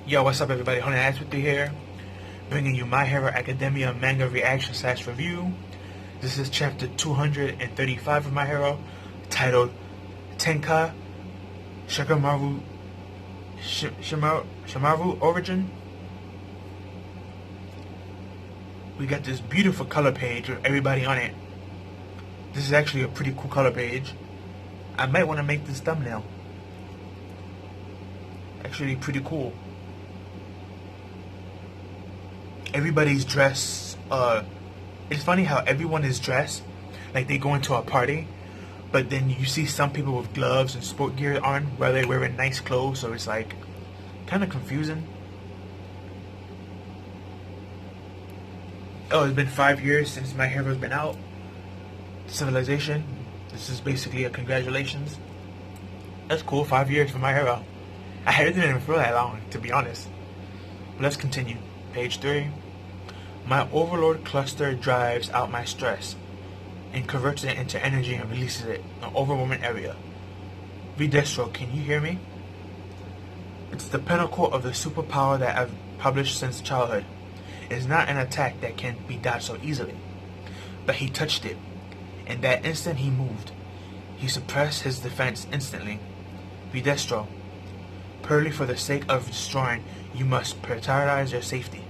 Yo, what's up everybody? Honey Ass with you here, bringing you My Hero Academia manga reaction / review. This is chapter 235 of My Hero, titled Tenka Shikamaru Shimaru Origin. We got this beautiful color page with everybody on it. This is actually a pretty cool color page. I might want to make this thumbnail. Actually pretty cool. Everybody's dressed, it's funny how everyone is dressed like they go into a party, but then you see some people with gloves and sport gear on while they're wearing nice clothes, so it's like kind of confusing. Oh, it's been 5 years since My Hero's been out. Civilization. This is basically a congratulations. That's cool, 5 years for My Hero. I didn't even feel that long, to be honest. But let's continue. Page 3. My overlord cluster drives out my stress and converts it into energy and releases it in an overwhelming area. Destro, can you hear me? It's the pinnacle of the superpower that I've published since childhood. It's not an attack that can be dodged so easily. But he touched it. In that instant he moved. He suppressed his defense instantly. Destro, purely for the sake of destroying, you must prioritize your safety.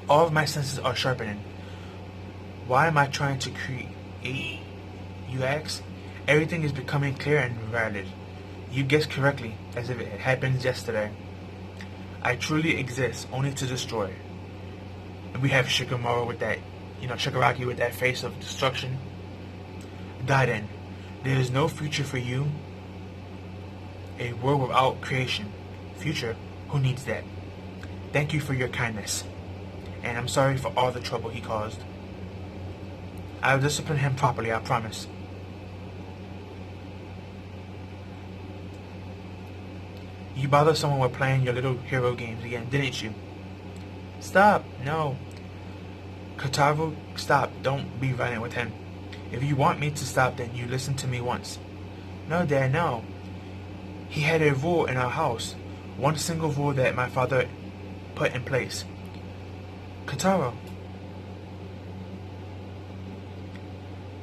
All of my senses are sharpening. Why am I trying to create? You ask? Everything is becoming clear and valid. You guessed correctly, as if it happened yesterday. I truly exist, only to destroy. And we have Shikamaru with that, Shigaraki with that face of destruction. Die then. There is no future for you. A world without creation. Future? Who needs that? Thank you for your kindness. And I'm sorry for all the trouble he caused. I'll discipline him properly, I promise. You bothered someone with playing your little hero games again, didn't you? Stop! No. Kataru, stop. Don't be violent with him. If you want me to stop, then you listen to me once. No, Dad, no. He had a rule in our house. One single rule that my father put in place. Kataru.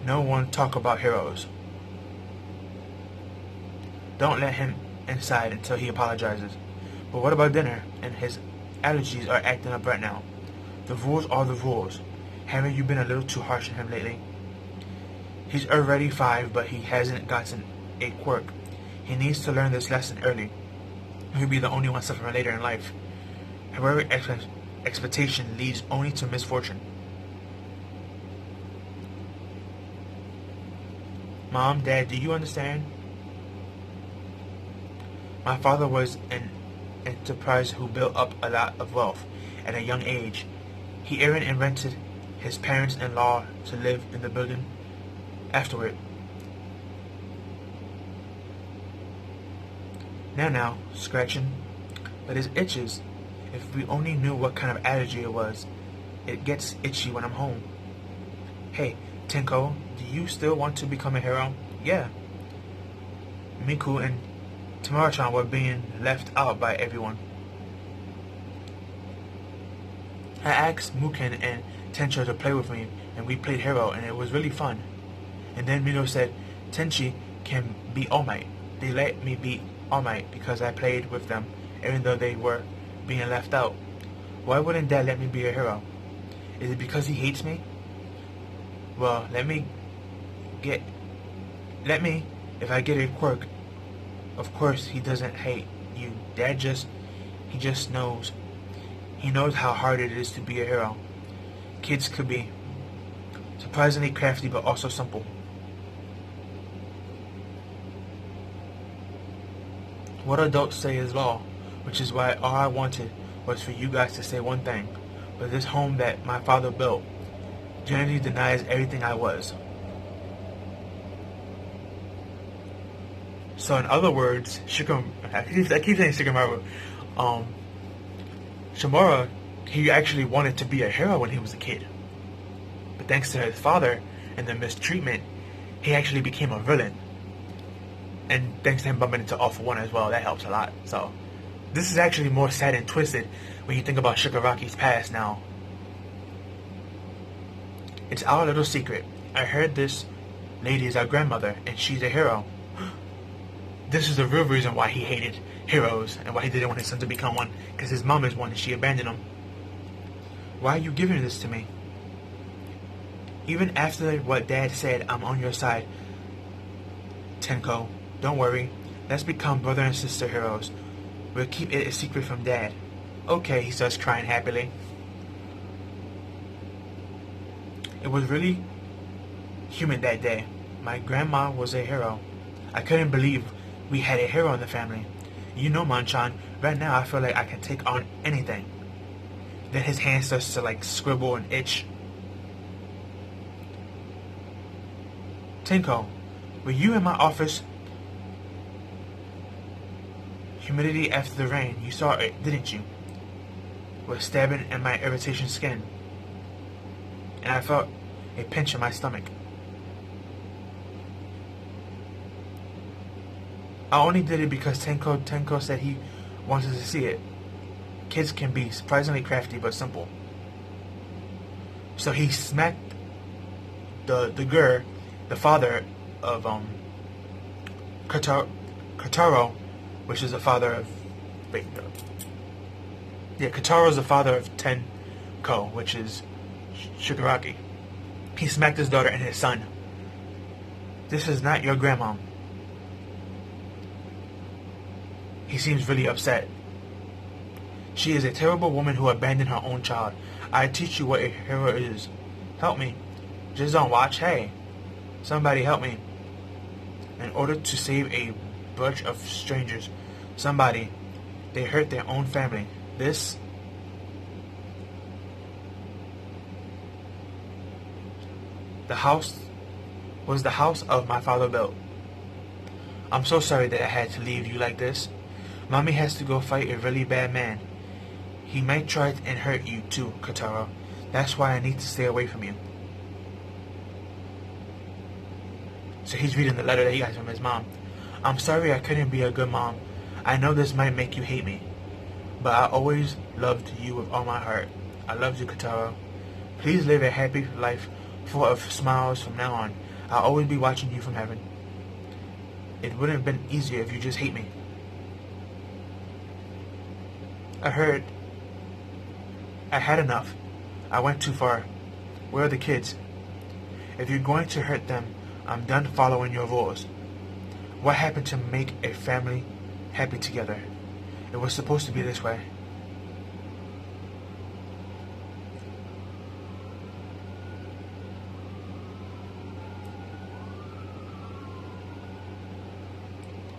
No one talk about heroes. Don't let him inside until he apologizes. But what about dinner? And his allergies are acting up right now. The rules are the rules. Haven't you been a little too harsh on him lately? He's already 5, but he hasn't gotten a quirk. He needs to learn this lesson early. He'll be the only one suffering later in life. Heroic expectation leads only to misfortune. Mom, Dad, do you understand? My father was an enterprise who built up a lot of wealth at a young age. He even invented his parents-in-law to live in the building afterward. Now, scratching, but it itches. If we only knew what kind of allergy it was. It gets itchy when I'm home. Hey, Tenko, do you still want to become a hero? Yeah. Miku and Tamara-chan were being left out by everyone. I asked Muken and Tencho to play with me, and we played hero, and it was really fun. And then Mino said, Tenchi can be All Might. They let me be All Might because I played with them, even though they were being left out. Why wouldn't Dad let me be a hero? Is it because he hates me? Well, let me, if I get a quirk. Of course he doesn't hate you. Dad he just knows. He knows how hard it is to be a hero. Kids could be surprisingly crafty, but also simple. What adults say is law, which is why all I wanted was for you guys to say one thing. But this home that my father built generally denies everything I was. So in other words, I keep saying Shikamaru. Shimura, he actually wanted to be a hero when he was a kid. But thanks to his father and the mistreatment, he actually became a villain. And thanks to him bumping into All For One as well, that helps a lot. So this is actually more sad and twisted when you think about Shigaraki's past now. It's our little secret. I heard this lady is our grandmother, and she's a hero. This is the real reason why he hated heroes, and why he didn't want his son to become one, because his mom is one and she abandoned him. Why are you giving this to me? Even after what Dad said, I'm on your side. Tenko, don't worry. Let's become brother and sister heroes. We'll keep it a secret from Dad. Okay, he starts crying happily. It was really humid that day. My grandma was a hero. I couldn't believe we had a hero in the family. You know, Manchan, right now I feel like I can take on anything. Then his hand starts to like scribble and itch. Tenko, were you in my office? Humidity after the rain. You saw it, didn't you? Was stabbing in my irritation skin. And I felt a pinch in my stomach. I only did it because Tenko said he wanted to see it. Kids can be surprisingly crafty but simple. So he smacked the father of Kotaro, which is the father of Kotaro is the father of Tenko, which is Shigaraki. He smacked his daughter and his son. This is not your grandma. He seems really upset. She is a terrible woman who abandoned her own child. I teach you what a hero is. Help me. Just don't watch. Hey, somebody help me. In order to save a bunch of strangers, they hurt their own family. This was the house of my father built. I'm so sorry that I had to leave you like this. Mommy has to go fight a really bad man. He might try and hurt you too, Kotaro. That's why I need to stay away from you. So he's reading the letter that he got from his mom. I'm sorry I couldn't be a good mom. I know this might make you hate me, but I always loved you with all my heart. I love you, Kotaro. Please live a happy life full of smiles from now on. I'll always be watching you from heaven. It wouldn't have been easier if you just hate me. I heard. I had enough. I went too far. Where are the kids? If you're going to hurt them, I'm done following your rules. What happened to make a family happy together? It was supposed to be this way.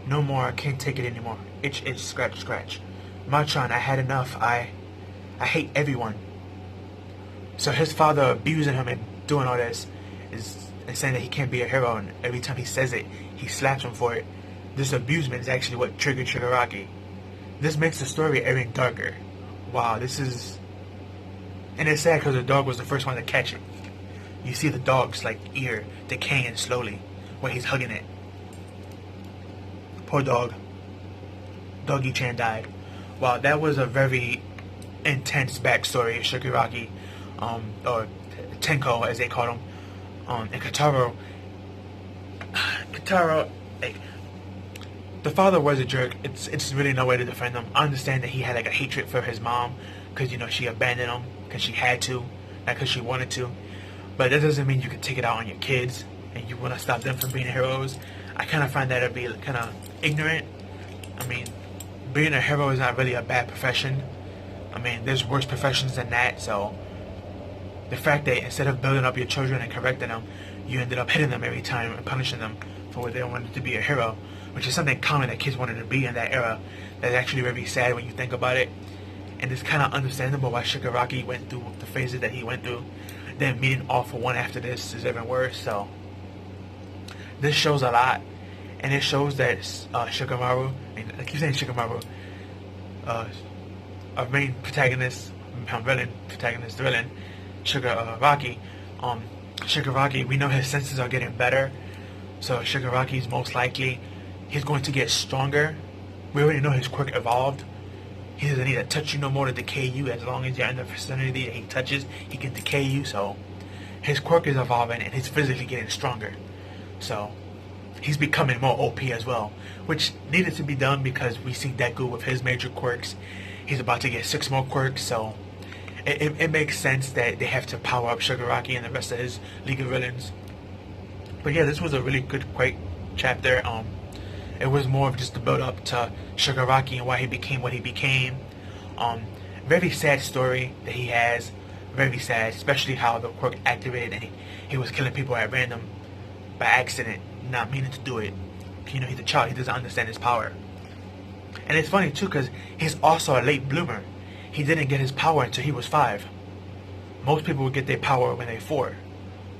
No more, I can't take it anymore. Itch, itch, scratch, scratch. Machan, I had enough. I hate everyone. So his father abusing him and doing all this is saying that he can't be a hero, and every time he says it, he slaps him for it. This abusement is actually what triggered Shigaraki. This makes the story even darker. Wow, this is... And it's sad because the dog was the first one to catch it. You see the dog's like ear decaying slowly when he's hugging it. Poor dog. Doggy-chan died. Wow, that was a very intense backstory of Shigaraki, or Tenko as they call him, and Kotaro. Like, the father was a jerk. It's really no way to defend him. I understand that he had like a hatred for his mom because she abandoned him because she had to, not because she wanted to. But that doesn't mean you can take it out on your kids and you want to stop them from being heroes. I kind of find that to be kind of ignorant. I mean, being a hero is not really a bad profession. I mean, there's worse professions than that. So the fact that instead of building up your children and correcting them, you ended up hitting them every time and punishing them for what they wanted to be a hero, which is something common that kids wanted to be in that era. That's actually very sad when you think about it. And it's kind of understandable why Shigaraki went through the phases that he went through. Then meeting All For One after this is even worse. So this shows a lot, and it shows that Shikamaru, I keep saying Shikamaru, our main protagonist, villain, Shigaraki. Shigaraki, we know his senses are getting better, so Shigaraki's most likely he's going to get stronger. We already know his quirk evolved. He doesn't need to touch you no more to decay you. As long as you're in the vicinity that he touches, he can decay you. So his quirk is evolving and he's physically getting stronger. So he's becoming more OP as well, which needed to be done because we see Deku with his major quirks. He's about to get 6 more quirks, so it makes sense that they have to power up Shigaraki and the rest of his League of Villains. But yeah, this was a really good, great chapter. It was more of just the build up to Shigaraki and why he became what he became. Very sad story that he has. Very sad, especially how the quirk activated and he was killing people at random by accident, not meaning to do it. You know, he's a child, he doesn't understand his power. And it's funny too, because he's also a late bloomer. He didn't get his power until he was 5. Most people would get their power when they're 4.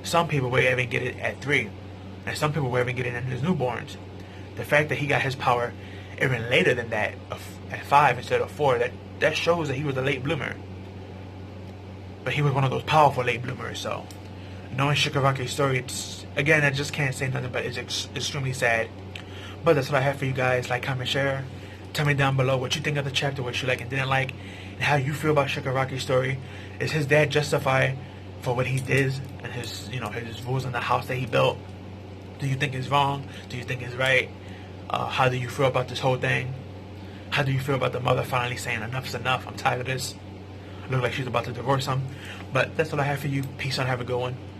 Some people would even get it at 3. And some people would even get it in his newborns. The fact that he got his power even later than that, at 5 instead of 4, that shows that he was a late bloomer. But he was one of those powerful late bloomers, so knowing Shigaraki's story, again, I just can't say nothing but it's extremely sad. But that's what I have for you guys. Like, comment, share. Tell me down below what you think of the chapter, what you like and didn't like, and how you feel about Shigaraki's story. Is his dad justified for what he did and his, you know, his rules in the house that he built? Do you think it's wrong? Do you think it's right? How do you feel about this whole thing? How do you feel about the mother finally saying enough's enough? I'm tired of this. Look like she's about to divorce him. But that's all I have for you. Peace out. Have a good one.